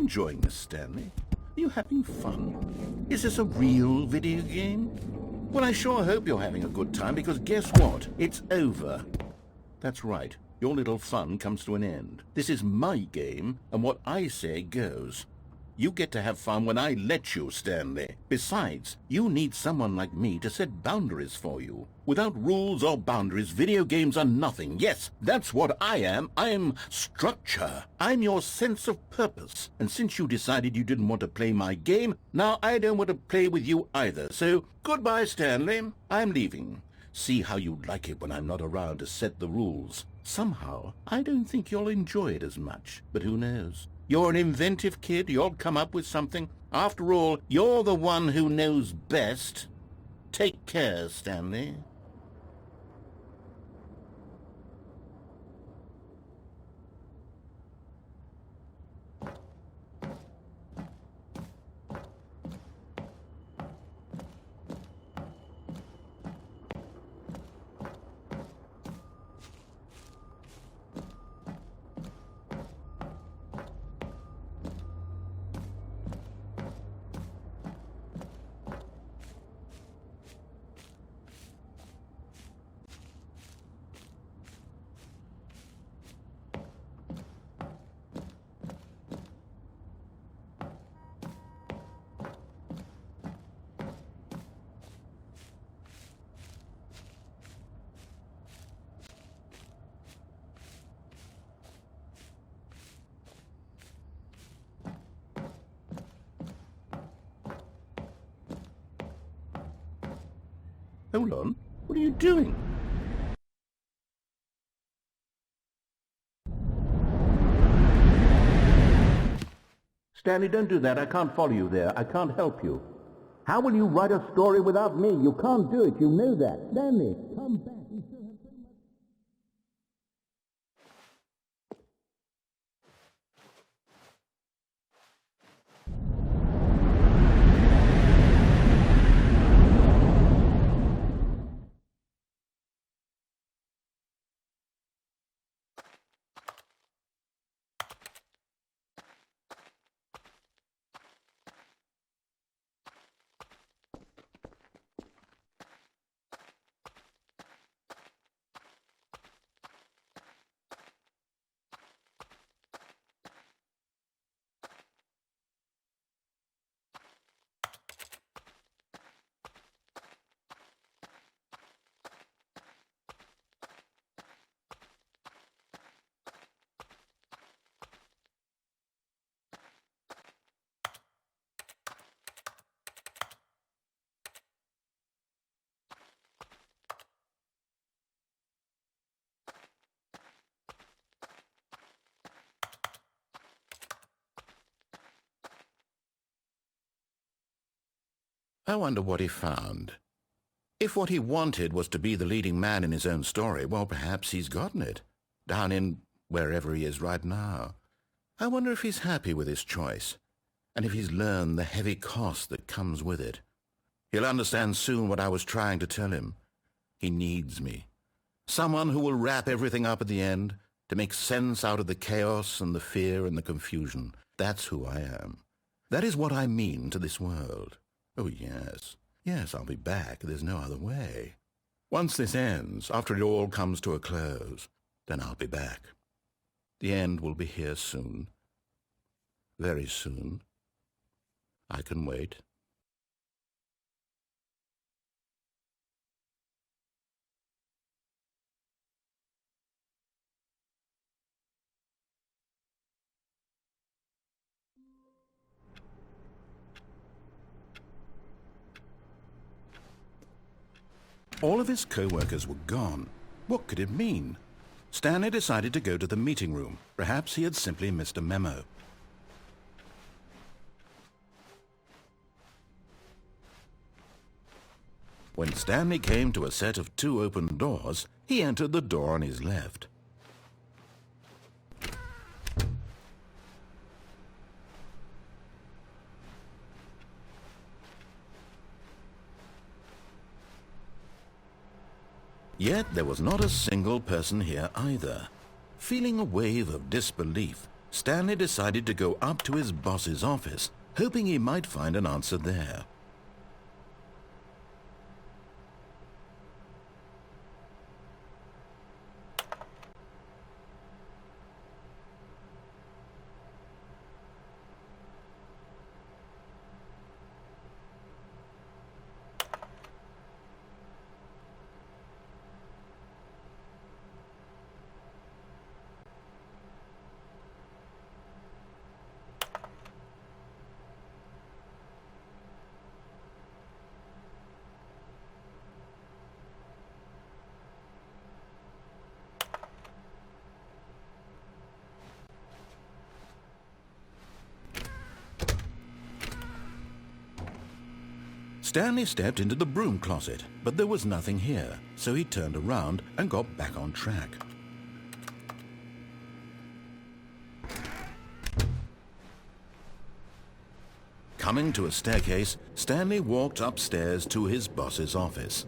enjoying this, Stanley? Are you having fun? Is this a real video game? Well, I sure hope you're having a good time, because guess what? It's over. That's right. Your little fun comes to an end. This is my game, and what I say goes. You get to have fun when I let you, Stanley. Besides, you need someone like me to set boundaries for you. Without rules or boundaries, video games are nothing. Yes, that's what I am. I'm structure. I'm your sense of purpose. And since you decided you didn't want to play my game, now I don't want to play with you either. So, goodbye, Stanley. I'm leaving. See how you like it when I'm not around to set the rules. Somehow, I don't think you'll enjoy it as much. But who knows? You're an inventive kid. You'll come up with something. After all, you're the one who knows best. Take care, Stanley. Hold on. What are you doing? Stanley, don't do that. I can't follow you there. I can't help you. How will you write a story without me? You can't do it. You know that. Stanley, come back. I wonder what he found. If what he wanted was to be the leading man in his own story, well, perhaps he's gotten it, down in wherever he is right now. I wonder if he's happy with his choice, and if he's learned the heavy cost that comes with it. He'll understand soon what I was trying to tell him. He needs me. Someone who will wrap everything up at the end, to make sense out of the chaos and the fear and the confusion. That's who I am. That is what I mean to this world. Oh, yes. Yes, I'll be back. There's no other way. Once this ends, after it all comes to a close, then I'll be back. The end will be here soon. Very soon. I can wait. All of his co-workers were gone. What could it mean? Stanley decided to go to the meeting room. Perhaps he had simply missed a memo. When Stanley came to a set of 2 open doors, he entered the door on his left. Yet there was not a single person here either. Feeling a wave of disbelief, Stanley decided to go up to his boss's office, hoping he might find an answer there. Stanley stepped into the broom closet, but there was nothing here, so he turned around and got back on track. Coming to a staircase, Stanley walked upstairs to his boss's office.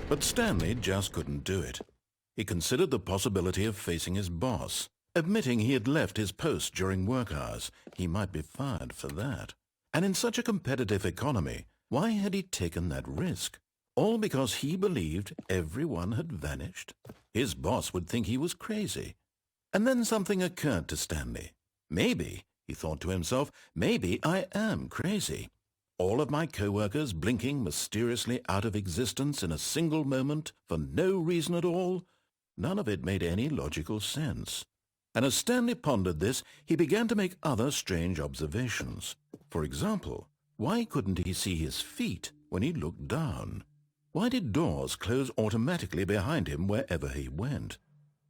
But Stanley just couldn't do it. He considered the possibility of facing his boss. Admitting he had left his post during work hours, he might be fired for that. And in such a competitive economy, why had he taken that risk? All because he believed everyone had vanished? His boss would think he was crazy. And then something occurred to Stanley. Maybe, he thought to himself, maybe I am crazy. All of my co-workers blinking mysteriously out of existence in a single moment for no reason at all? None of it made any logical sense. And as Stanley pondered this, he began to make other strange observations. For example, why couldn't he see his feet when he looked down? Why did doors close automatically behind him wherever he went?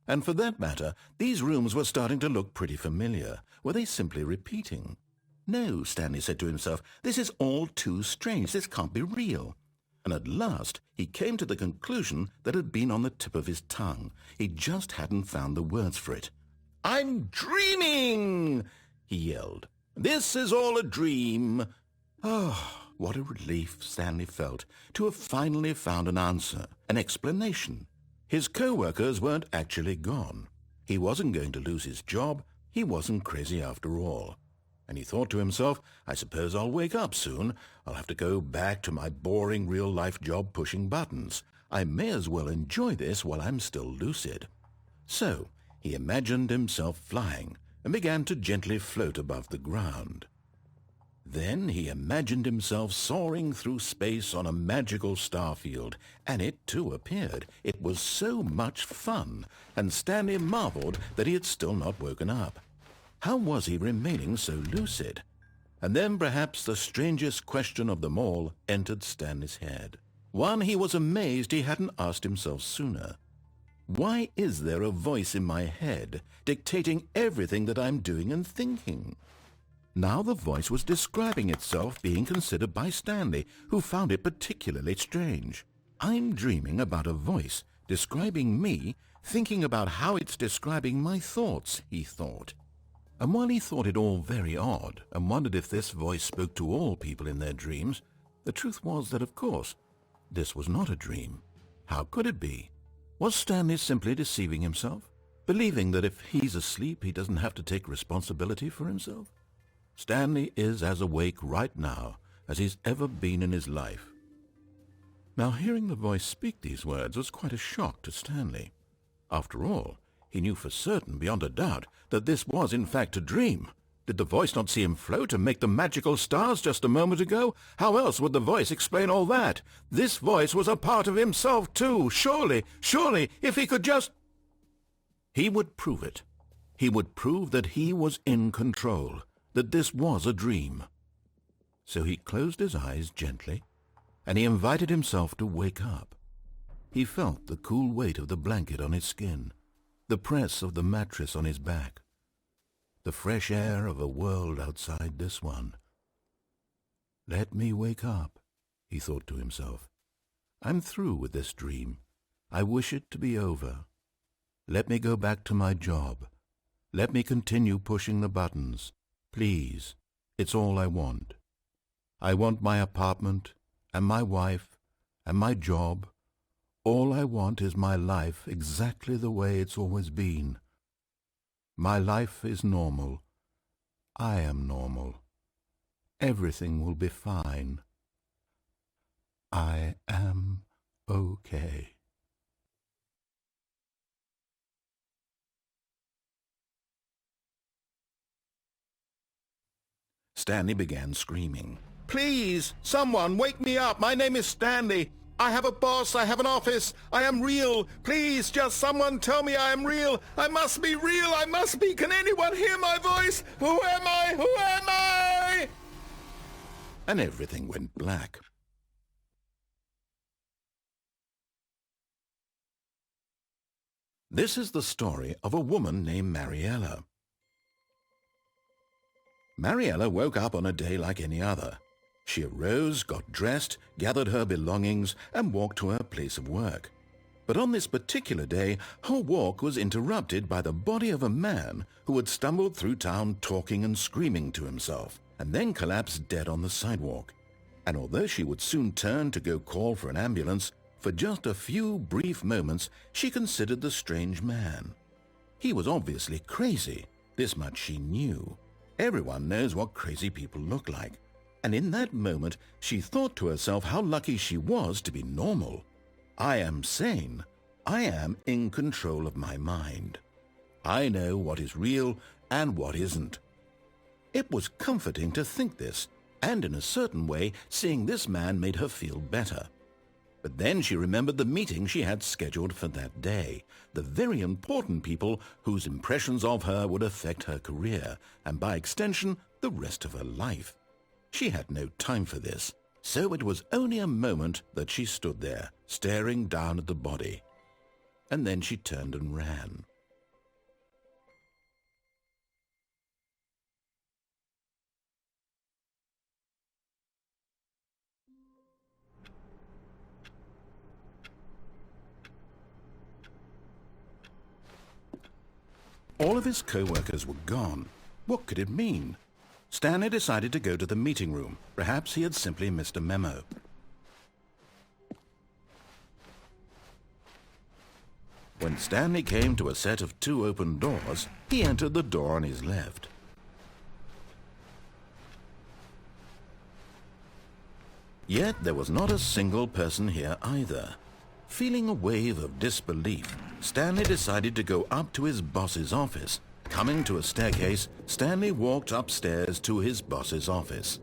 And for that matter, these rooms were starting to look pretty familiar. Were they simply repeating? No, Stanley said to himself, this is all too strange. This can't be real. And at last he came to the conclusion that had been on the tip of his tongue. He just hadn't found the words for it. "I'm dreaming!" he yelled. "This is all a dream." Oh, what a relief Stanley felt to have finally found an answer, an explanation. His co-workers weren't actually gone. He wasn't going to lose his job. He wasn't crazy after all. And he thought to himself, I suppose I'll wake up soon. I'll have to go back to my boring real-life job pushing buttons. I may as well enjoy this while I'm still lucid. So he imagined himself flying and began to gently float above the ground. Then he imagined himself soaring through space on a magical starfield, and it too appeared. It was so much fun, and Stanley marveled that he had still not woken up. How was he remaining so lucid? And then perhaps the strangest question of them all entered Stanley's head. One he was amazed he hadn't asked himself sooner. Why is there a voice in my head dictating everything that I'm doing and thinking? Now the voice was describing itself being considered by Stanley, who found it particularly strange. I'm dreaming about a voice describing me, thinking about how it's describing my thoughts, he thought. And while he thought it all very odd and wondered if this voice spoke to all people in their dreams, the truth was that, of course, this was not a dream. How could it be? Was Stanley simply deceiving himself, believing that if he's asleep he doesn't have to take responsibility for himself? Stanley is as awake right now as he's ever been in his life. Now, hearing the voice speak these words was quite a shock to Stanley. After all, he knew for certain, beyond a doubt, that this was in fact a dream. Did the voice not see him float and make the magical stars just a moment ago? How else would the voice explain all that? This voice was a part of himself too. Surely, if he could just... He would prove it. He would prove that he was in control, that this was a dream. So he closed his eyes gently, and he invited himself to wake up. He felt the cool weight of the blanket on his skin, the press of the mattress on his back, the fresh air of a world outside this one. Let me wake up, he thought to himself. I'm through with this dream. I wish it to be over. Let me go back to my job. Let me continue pushing the buttons. Please, it's all I want. I want my apartment, and my wife, and my job. All I want is my life exactly the way it's always been. My life is normal. I am normal. Everything will be fine. I am okay. Stanley began screaming. Please, someone, wake me up. My name is Stanley. I have a boss. I have an office. I am real. Please, just someone tell me I am real. I must be real. I must be. Can anyone hear my voice? Who am I? Who am I? And everything went black. This is the story of a woman named Mariella. Mariella woke up on a day like any other. She arose, got dressed, gathered her belongings, and walked to her place of work. But on this particular day, her walk was interrupted by the body of a man who had stumbled through town talking and screaming to himself, and then collapsed dead on the sidewalk. And although she would soon turn to go call for an ambulance, for just a few brief moments she considered the strange man. He was obviously crazy. This much she knew. Everyone knows what crazy people look like. And in that moment, she thought to herself how lucky she was to be normal. I am sane. I am in control of my mind. I know what is real and what isn't. It was comforting to think this, and in a certain way, seeing this man made her feel better. But then she remembered the meeting she had scheduled for that day, the very important people whose impressions of her would affect her career, and by extension, the rest of her life. She had no time for this, so it was only a moment that she stood there, staring down at the body. And then she turned and ran. All of his co-workers were gone. What could it mean? Stanley decided to go to the meeting room. Perhaps he had simply missed a memo. When Stanley came to a set of 2 open doors, he entered the door on his left. Yet there was not a single person here either. Feeling a wave of disbelief, Stanley decided to go up to his boss's office. Coming to a staircase, Stanley walked upstairs to his boss's office.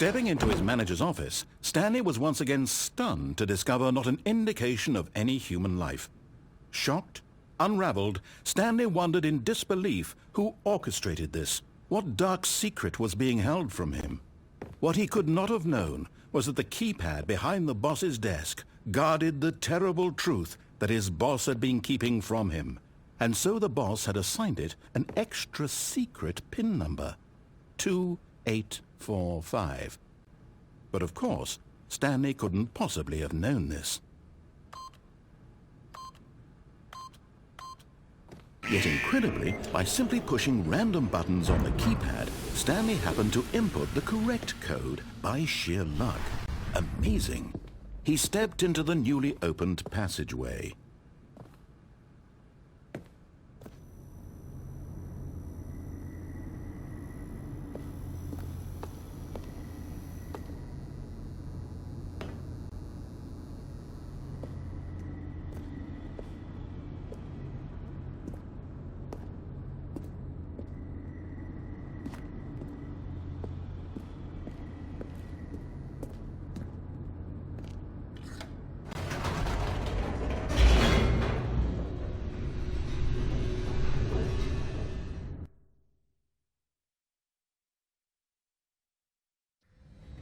Stepping into his manager's office, Stanley was once again stunned to discover not an indication of any human life. Shocked, unraveled, Stanley wondered in disbelief who orchestrated this. What dark secret was being held from him? What he could not have known was that the keypad behind the boss's desk guarded the terrible truth that his boss had been keeping from him. And so the boss had assigned it an extra secret PIN number, 2845. But of course, Stanley couldn't possibly have known this. Yet incredibly, by simply pushing random buttons on the keypad, Stanley happened to input the correct code by sheer luck. Amazing. He stepped into the newly opened passageway.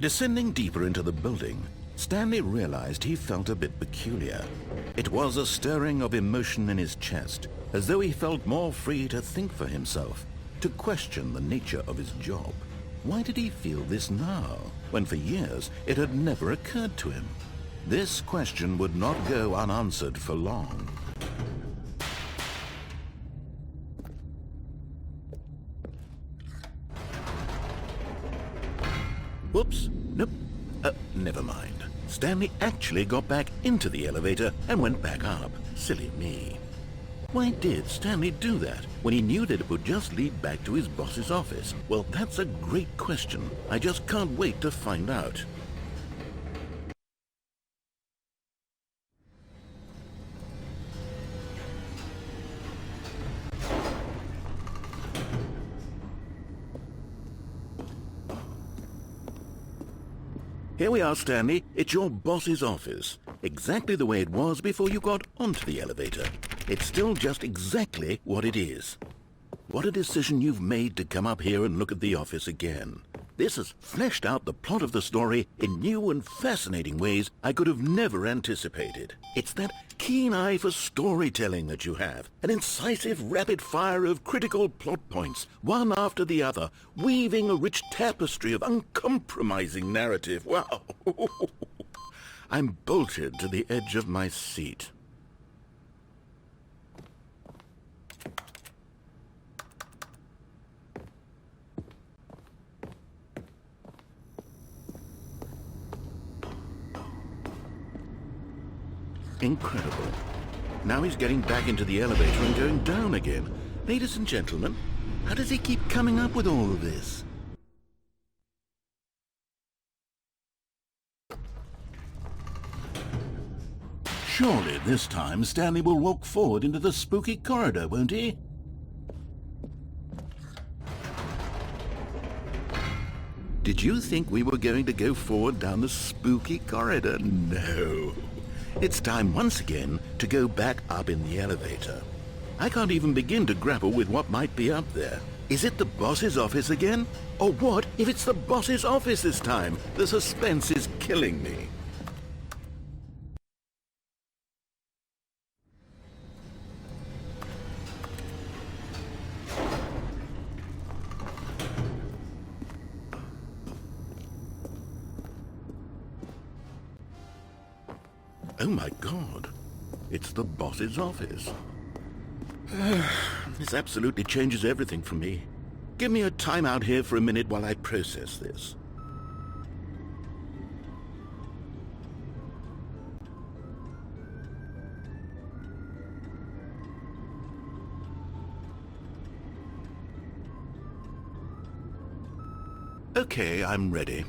Descending deeper into the building, Stanley realized he felt a bit peculiar. It was a stirring of emotion in his chest, as though he felt more free to think for himself, to question the nature of his job. Why did he feel this now, when for years it had never occurred to him? This question would not go unanswered for long. Whoops, nope, never mind. Stanley actually got back into the elevator and went back up. Silly me. Why did Stanley do that when he knew that it would just lead back to his boss's office? Well, that's a great question. I just can't wait to find out. Here we are, Stanley. It's your boss's office. Exactly the way it was before you got onto the elevator. It's still just exactly what it is. What a decision you've made to come up here and look at the office again. This has fleshed out the plot of the story in new and fascinating ways I could have never anticipated. It's that keen eye for storytelling that you have, an incisive rapid fire of critical plot points, one after the other, weaving a rich tapestry of uncompromising narrative. Wow! I'm bolted to the edge of my seat. Incredible. Now he's getting back into the elevator and going down again. Ladies and gentlemen, how does he keep coming up with all of this? Surely this time Stanley will walk forward into the spooky corridor, won't he? Did you think we were going to go forward down the spooky corridor? No. It's time once again to go back up in the elevator. I can't even begin to grapple with what might be up there. Is it the boss's office again? Or what if it's the boss's office this time? The suspense is killing me. Oh my God, it's the boss's office. This absolutely changes everything for me. Give me a time out here for a minute while I process this. Okay, I'm ready.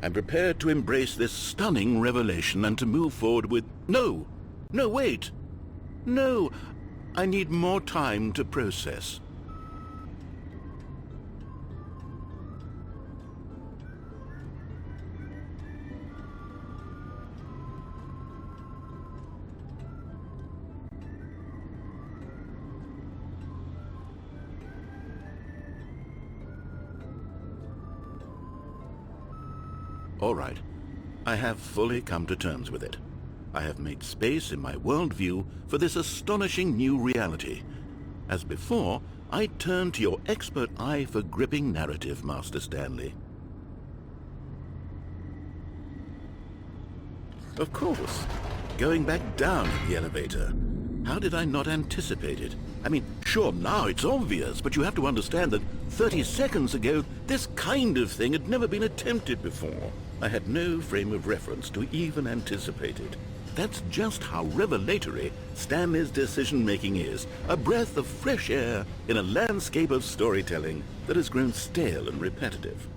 I'm prepared to embrace this stunning revelation and to move forward with... No! No, wait! No! I need more time to process. All right. I have fully come to terms with it. I have made space in my worldview for this astonishing new reality. As before, I turn to your expert eye for gripping narrative, Master Stanley. Of course. Going back down in the elevator. How did I not anticipate it? I mean, sure, now it's obvious, but you have to understand that 30 seconds ago, this kind of thing had never been attempted before. I had no frame of reference to even anticipate it. That's just how revelatory Stanley's decision-making is. A breath of fresh air in a landscape of storytelling that has grown stale and repetitive.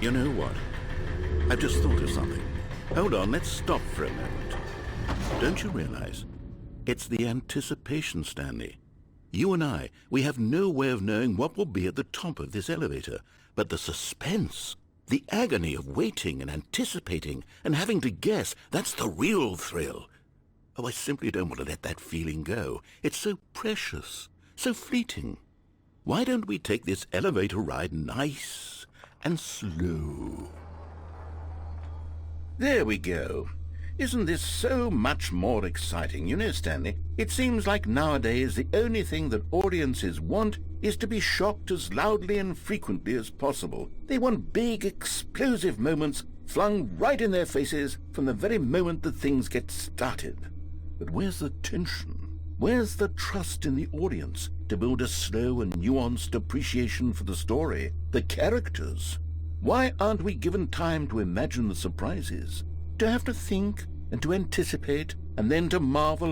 You know what? I've just thought of something. Hold on, let's stop for a moment. Don't you realize? It's the anticipation, Stanley. You and I, we have no way of knowing what will be at the top of this elevator. But the suspense, the agony of waiting and anticipating and having to guess, that's the real thrill. Oh, I simply don't want to let that feeling go. It's so precious, so fleeting. Why don't we take this elevator ride nice and slow? There we go. Isn't this so much more exciting? You know, Stanley, it seems like nowadays the only thing that audiences want is to be shocked as loudly and frequently as possible. They want big, explosive moments flung right in their faces from the very moment that things get started. But where's the tension? Where's the trust in the audience to build a slow and nuanced appreciation for the story, the characters? Why aren't we given time to imagine the surprises, to have to think and to anticipate and then to marvel